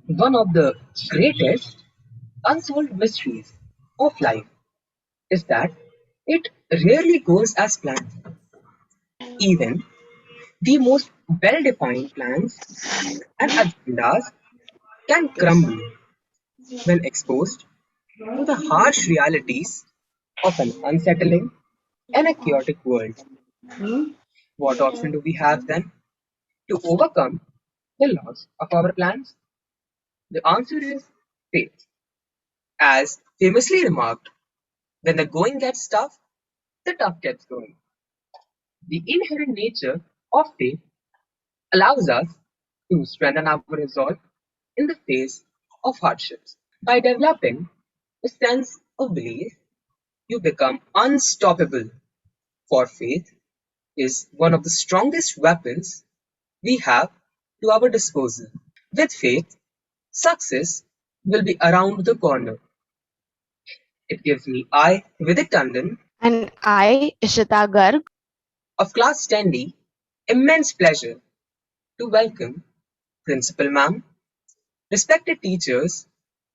One of the greatest unsolved mysteries of life is that it rarely goes as planned. Even the most well defined plans and agendas can crumble when exposed to the harsh realities of an unsettling and a chaotic world. What option do we have then to overcome the loss of our plans? The answer is faith. As famously remarked, when the going gets tough, the tough gets going. The inherent nature of faith allows us to strengthen our resolve in the face of hardships. By developing a sense of belief, you become unstoppable, for faith is one of the strongest weapons we have to our disposal. With faith, success will be around the corner. It gives me Vidit Tandon, And I, Ishita Garg. of Class 10D, immense pleasure to welcome Principal Ma'am, respected teachers,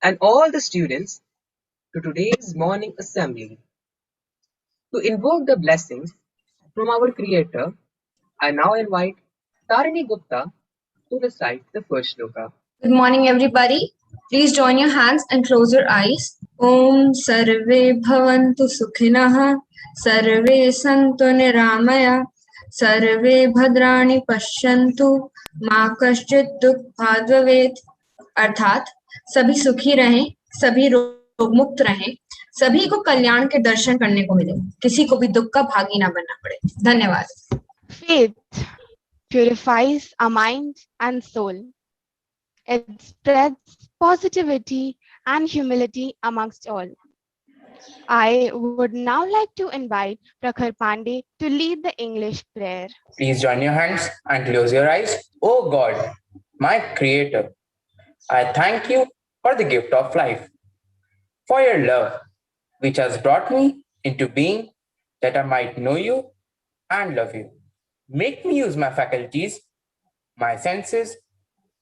and all the students to today's morning assembly. To invoke the blessings from our Creator, I now invite Tarini Gupta to recite the first shloka. Good morning, everybody. Please join your hands and close your eyes. Om Sarve Bhavantu Sukhinah Sarve Santu Niramaya Sarve Bhadrani Pashyantu Ma Kaschit Dukha Bhavet अर्थात सभी सुखी रहें, सभी रोग मुक्त रहें, सभी को कल्याण के दर्शन करने को मिले, किसी को भी दुख का भागी ना बनना पड़े. धन्यवाद. Faith purifies our mind and soul. It spreads positivity and humility amongst all. I would now like to invite Prakhar Pandey to lead the English prayer. Please join your hands and close your eyes. Oh God, my Creator, I thank you for the gift of life, for your love, which has brought me into being that I might know you and love you. Make me use my faculties, my senses,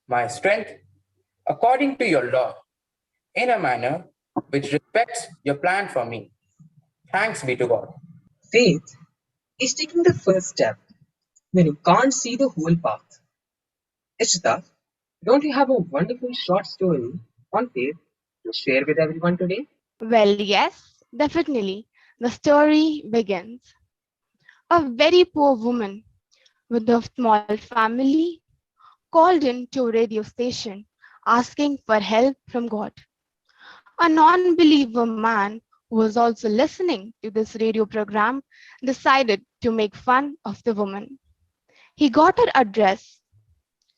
my strength, according to your law, in a manner which respects your plan for me. Thanks be to God. Faith is taking the first step when you can't see the whole path. Ishita, don't you have a wonderful short story on faith to share with everyone today? Well, yes, definitely. The story begins. A very poor woman with a small family called in to a radio station asking for help from God. A non-believer man who was also listening to this radio program decided to make fun of the woman. He got her address,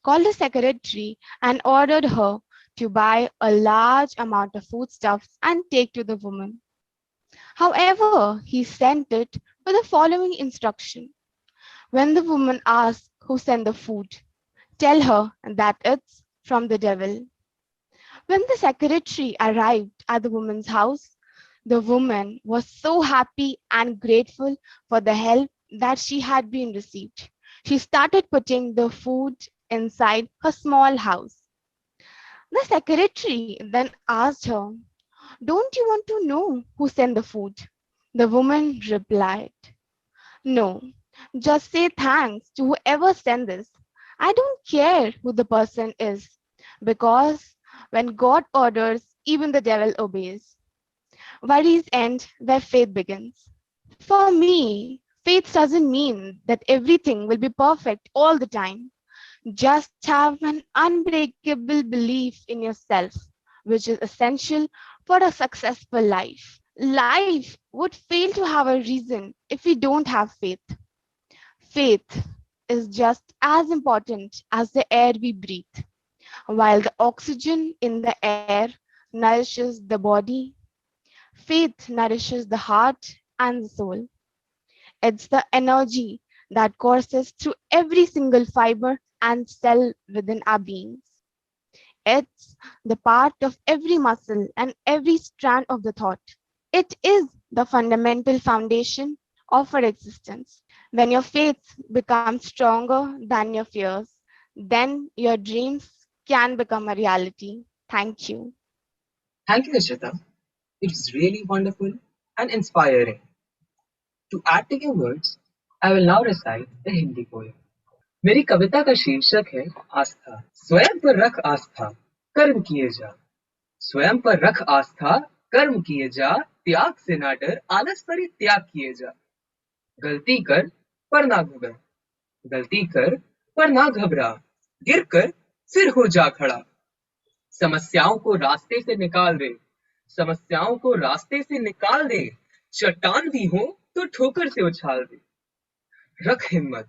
called the secretary, and ordered her to buy a large amount of foodstuffs and take to the woman. However, he sent it with the following instruction. When the woman asks who sent the food, tell her that it's from the devil. When the secretary arrived at the woman's house, the woman was so happy and grateful for the help that she had been received. She started putting the food inside her small house. The secretary then asked her, "Don't you want to know who sent the food?" The woman replied, "No, just say thanks to whoever sent this. I don't care who the person is, because when God orders, even the devil obeys." Worries end where faith begins. For me, faith doesn't mean that everything will be perfect all the time. Just have an unbreakable belief in yourself, which is essential for a successful life. Life would fail to have a reason if we don't have faith. Faith is just as important as the air we breathe. While the oxygen in the air nourishes the body, faith nourishes the heart and the soul. It's the energy that courses through every single fiber and cell within our beings. It's the part of every muscle and every strand of the thought. It is the fundamental foundation of our existence. When your faith becomes stronger than your fears, then your dreams can become a reality. Thank you. Thank you, Nishita. It is really wonderful and inspiring. To add to your words, I will now recite a Hindi poem. मेरी कविता का शीर्षक है आस्था। स्वयं पर रख आस्था, कर्म किए जा। स्वयं पर रख आस्था, कर्म किए जा। त्याग से ना डर, आलस पर ही त्याग किए जा। गलती कर पर ना घबरा, गलती कर पर ना घबरा। गिर कर फिर हो जा खड़ा। समस्याओं को रास्ते से निकाल दे, समस्याओं को रास्ते से निकाल दे। चट्टान भी हो तो ठोकर से उछाल दे। रख हिम्मत,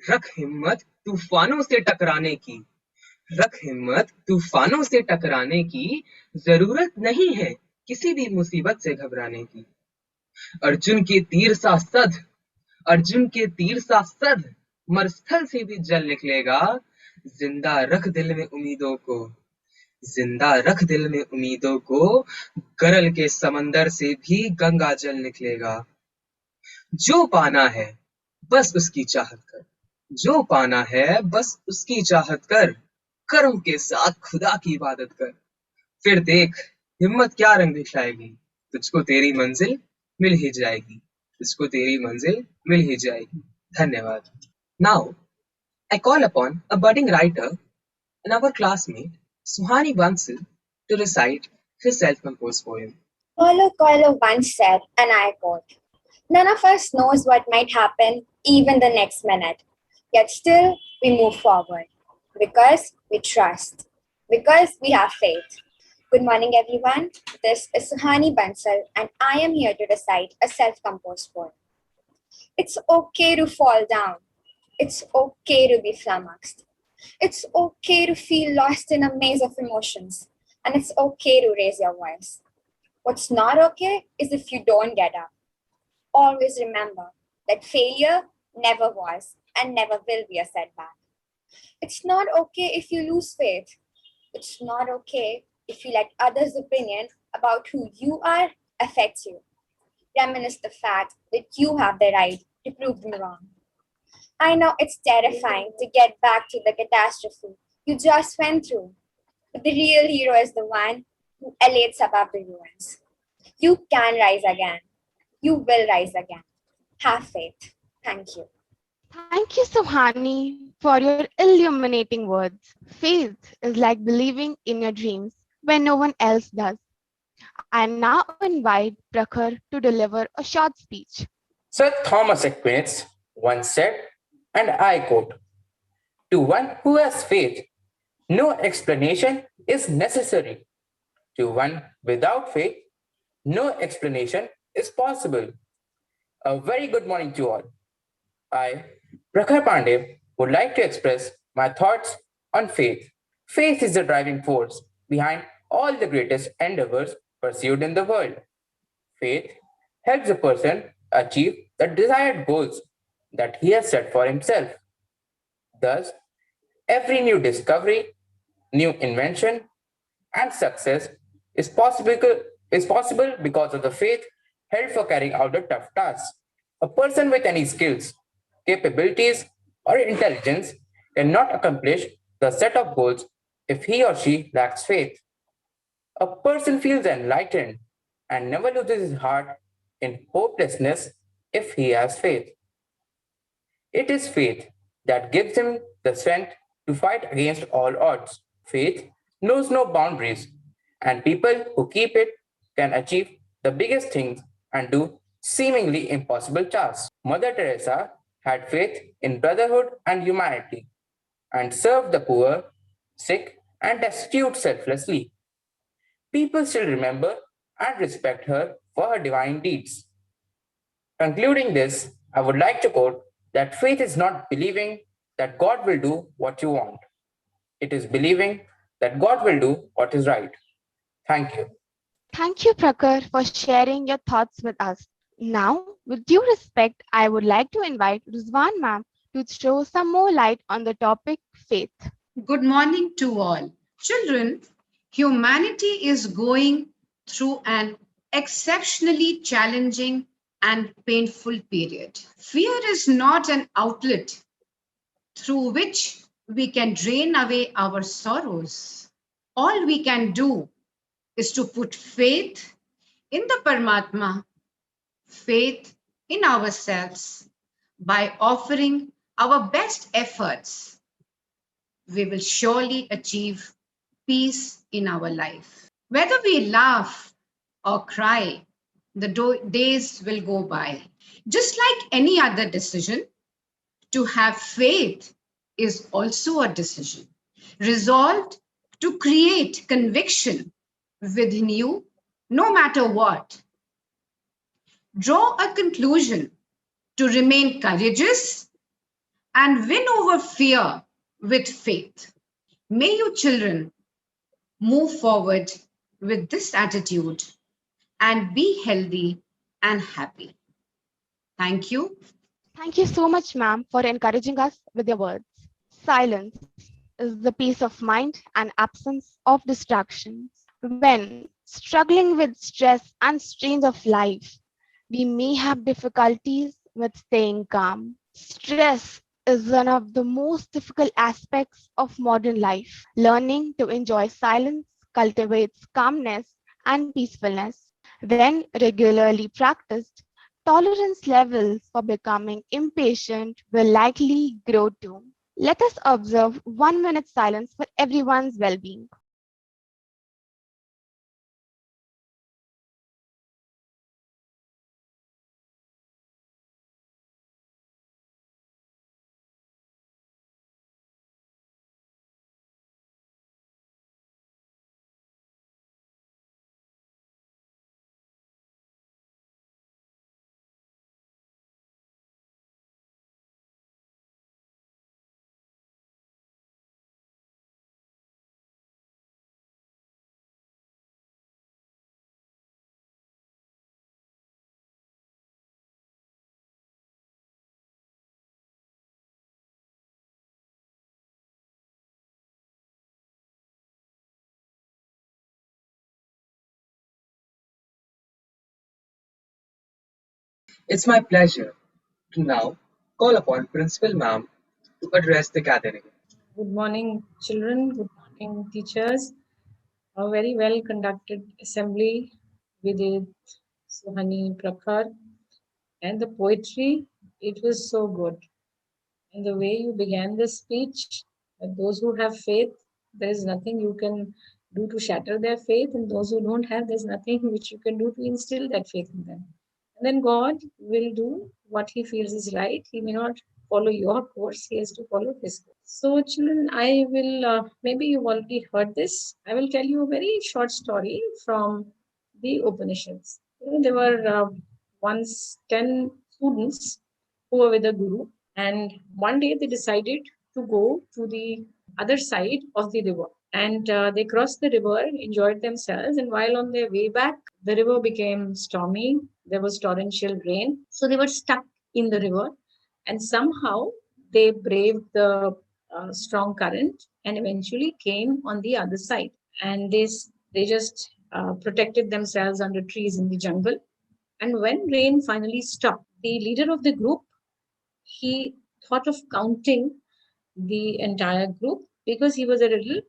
रख हिम्मत तूफानों से टकराने की। रख हिम्मत तूफानों से टकराने की। जरूरत नहीं है किसी भी मुसीबत से घबराने की। अर्जुन के तीर सा सध, अर्जुन के तीर सा सध, मरस्थल से भी जल निकलेगा। जिंदा रख दिल में उम्मीदों को, जिंदा रख दिल में उम्मीदों को। गरल के समंदर से भी गंगा जल निकलेगा। जो पाना है बस उसकी चाहत कर, जो पाना है बस उसकी चाहत कर। कर्म के साथ खुदा की इबादत कर। फिर देख हिम्मत क्या रंग दिखाएगी। तुझको तेरी मंजिल मिल ही जाएगी, तुझको तेरी मंजिल मिल ही जाएगी। धन्यवाद। Now, I call upon a budding writer and our classmate, Suhani Bansal, to recite his self-composed poem. Paulo Coelho once said, and I quote, "None of us knows what might happen even the next minute, yet still we move forward because we trust, because we have faith." Good morning, everyone. This is Suhani Bansal, and I am here to recite a self-composed poem. It's okay to fall down. It's okay to be flummoxed. It's okay to feel lost in a maze of emotions. And it's okay to raise your voice. What's not okay is if you don't get up. Always remember that failure never was and never will be a setback. It's not okay if you lose faith. It's not okay if you let others' opinion about who you are affect you. Reminisce the fact that you have the right to prove them wrong. I know it's terrifying to get back to the catastrophe you just went through, but the real hero is the one who elates above the ruins. You can rise again. You will rise again. Have faith. Thank you. Thank you, Suhani, for your illuminating words. Faith is like believing in your dreams when no one else does. I now invite Prakhar to deliver a short speech. Sir Thomas Aquinas once said, and I quote, "To one who has faith, no explanation is necessary. To one without faith, no explanation is possible." A very good morning to all. I, Prakhar Pandey, would like to express my thoughts on faith. Faith is the driving force behind all the greatest endeavors pursued in the world. Faith helps a person achieve the desired goals that he has set for himself. Thus, every new discovery, new invention, and success is possible because of the faith held for carrying out the tough tasks. A person with any skills, capabilities, or intelligence cannot accomplish the set of goals if he or she lacks faith. A person feels enlightened and never loses his heart in hopelessness if he has faith. It is faith that gives him the strength to fight against all odds. Faith knows no boundaries, and people who keep it can achieve the biggest things and do seemingly impossible tasks. Mother Teresa had faith in brotherhood and humanity and served the poor, sick, and destitute selflessly. People still remember and respect her for her divine deeds. Concluding this, I would like to quote that faith is not believing that God will do what you want. It is believing that God will do what is right. Thank you. Thank you, Prakhar, for sharing your thoughts with us. Now, with due respect, I would like to invite Rizwan ma'am to throw some more light on the topic faith. Good morning to all. Children, humanity is going through an exceptionally challenging and painful period. Fear is not an outlet through which we can drain away our sorrows. All we can do is to put faith in the Paramatma, faith in ourselves. By offering our best efforts, we will surely achieve peace in our life. Whether we laugh or cry, the days will go by. Just like any other decision, to have faith is also a decision. Resolved to create conviction within you, no matter what. Draw a conclusion to remain courageous and win over fear with faith. May you children move forward with this attitude and be healthy and happy. Thank you. Thank you so much, ma'am, for encouraging us with your words. Silence is the peace of mind and absence of distractions. When struggling with stress and strains of life, we may have difficulties with staying calm. Stress is one of the most difficult aspects of modern life. Learning to enjoy silence cultivates calmness and peacefulness. When regularly practiced, tolerance levels for becoming impatient will likely grow too. Let us observe 1 minute silence for everyone's well being. It's my pleasure to now call upon Principal Ma'am to address the gathering. Good morning, children. Good morning, teachers. A very well conducted assembly with Suhani Prakhar, and the poetry, it was so good. And the way you began the speech, that those who have faith, there is nothing you can do to shatter their faith, and those who don't have, there's nothing which you can do to instill that faith in them. And then God will do what He feels is right. He may not follow your course, He has to follow His course. So, children, I will, maybe you've already heard this. I will tell you a very short story from the Upanishads. There were once 10 students who were with a guru, and one day they decided to go to the other side of the river. And they crossed the river, enjoyed themselves, and while on their way back, the river became stormy. There was torrential rain. So they were stuck in the river, and somehow they braved the strong current and eventually came on the other side. And they just protected themselves under trees in the jungle. And when rain finally stopped, the leader of the group, he thought of counting the entire group because he was a little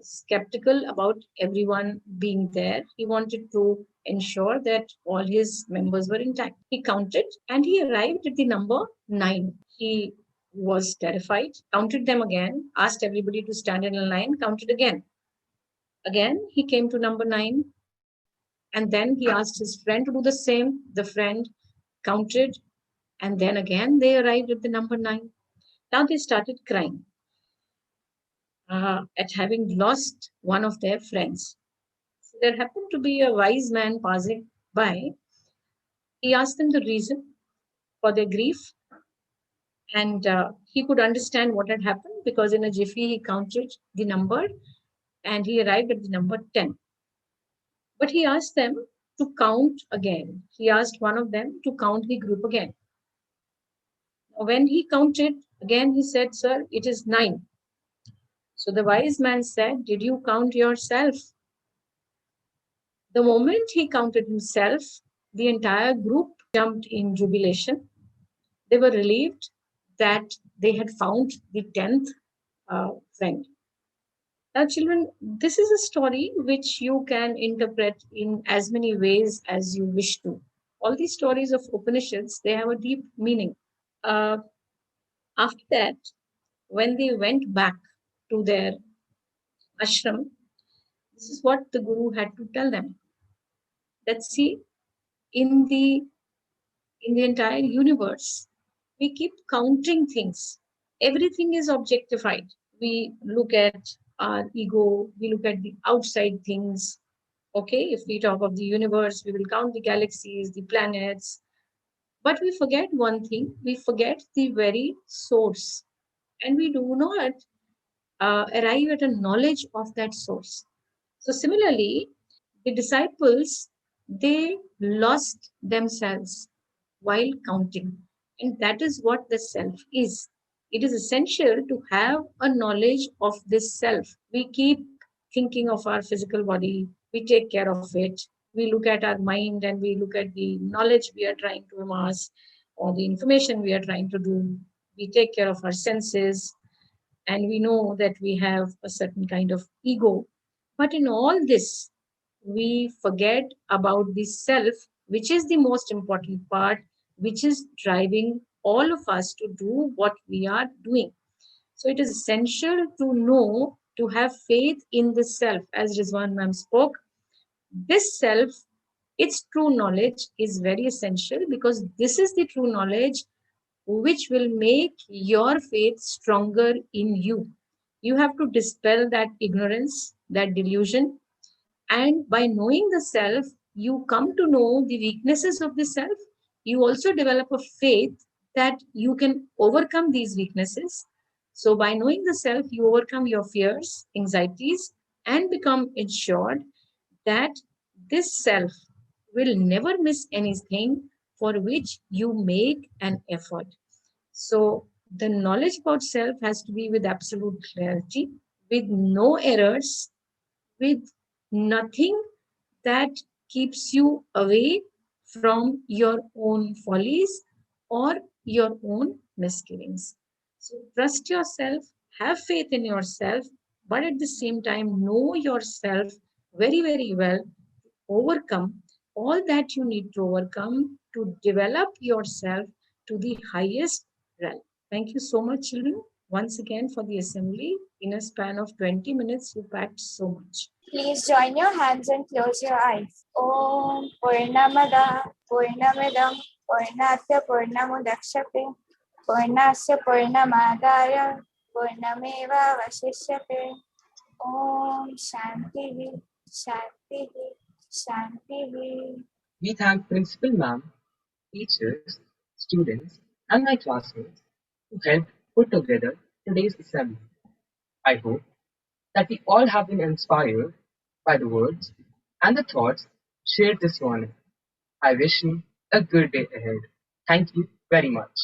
skeptical about everyone being there. He wanted to ensure that all his members were intact. He counted and he arrived at the number 9. He was terrified, counted them again, asked everybody to stand in a line, counted again. Again, he came to number 9, and then he asked his friend to do the same. The friend counted, and then again they arrived at the number 9. Now they started crying at having lost one of their friends. So there happened to be a wise man passing by. He asked them the reason for their grief, and he could understand what had happened because in a jiffy he counted the number and he arrived at the number 10. But he asked them to count again. He asked one of them to count the group again. When he counted again, he said, "Sir, it is 9. So the wise man said, "Did you count yourself?" The moment he counted himself, the entire group jumped in jubilation. They were relieved that they had found the 10th friend. Now, children, this is a story which you can interpret in as many ways as you wish to. All these stories of Upanishads, they have a deep meaning. Uh, After that, when they went back to their ashram, this is what the Guru had to tell them. That see, in the in the entire universe, we keep counting things. Everything is objectified. We look at our ego, we look at the outside things. Okay, if we talk of the universe, we will count the galaxies, the planets, but we forget one thing, we forget the very source, and we do not arrive at a knowledge of that source. So similarly, the disciples, they lost themselves while counting. And that is what the self is. It is essential to have a knowledge of this self. We keep thinking of our physical body, we take care of it, we look at our mind and we look at the knowledge we are trying to amass or the information we are trying to do. We take care of our senses, and we know that we have a certain kind of ego. But in all this, we forget about the self, which is the most important part, which is driving all of us to do what we are doing. So it is essential to know, to have faith in the self, as Rizwan ma'am spoke. This self, its true knowledge is very essential because this is the true knowledge which will make your faith stronger in you. You have to dispel that ignorance, that delusion, and by knowing the self, you come to know the weaknesses of the self. You also develop a faith that you can overcome these weaknesses. So, by knowing the self, you overcome your fears, anxieties, and become ensured that this self will never miss anything for which you make an effort. So, the knowledge about self has to be with absolute clarity, with no errors, with nothing that keeps you away from your own follies or your own misgivings. So trust yourself, have faith in yourself, but at the same time, know yourself very, very well, overcome all that you need to overcome to develop yourself to the highest realm. Thank you so much, children, once again for the assembly. In a span of 20 minutes, you packed so much. Please join your hands and close your eyes. Om Purnamada Purnamidam Purnasya Purnamudakshate Purnasya Purnamadaya Purnameva Vasishyate. Om Shanti Shanti Shanti. We thank Principal Ma'am, teachers, students, and my classmates who helped put together today's assembly. I hope that we all have been inspired by the words and the thoughts shared this morning. I wish you a good day ahead. Thank you very much.